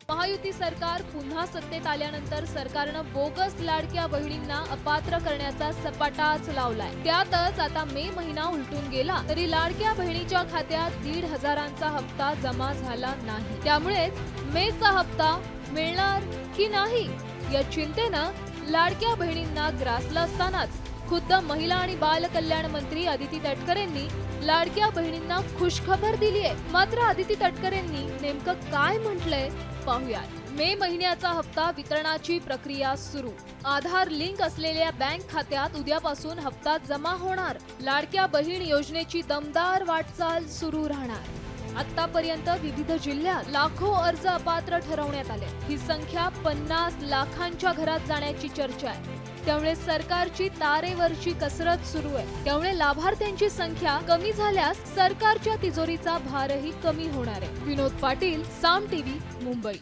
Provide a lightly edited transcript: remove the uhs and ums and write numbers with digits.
महायुती सरकार पुन्हा सत्तेत आल्यानंतर सरकारनं बोगस लाडक्या बहिणींना अपात्र करण्याचा सपाटाच लावलाय। त्यातच आता मे महिना उलटून गेला तरी लाडक्या बहिणीच्या खात्यात 1,500चा हप्ता जमा झाला नाही। त्यामुळेच मेचा हप्ता मिळणार की नाही या चिंतेनं लाडक्या बहिणींना ग्रासलं असतानाच खुद्द महिला आणि बाल कल्याण मंत्री अदिती तटकरेंनी लाडक्या बहिणींना खुशखबर दिली आहे। मात्र अदिती तटकरेंनी नेमकं काय म्हटलंय पाहूयात। मे महिन्याचा हप्ता वितरणाची प्रक्रिया सुरू। आधार लिंक असलेल्या बँक खात्यात उद्यापासून हप्ता जमा होणार। लाडक्या बहीण योजनेची दमदार वाटचाल सुरू राहणार। आतापर्यंत विविध जिल्ह्यात लाखो अर्ज अपात्र ठरवण्यात आले। ही संख्या 50 लाखांच्या घरात जाण्याची चर्चा आहे। त्यामुळे सरकारची तारेवरची कसरत सुरू आहे। त्यामुळे लाभार्थ्यांची संख्या कमी झाल्यास सरकारच्या तिजोरीचा भारही कमी होणार आहे। विनोद पाटील, साम टीव्ही, मुंबई।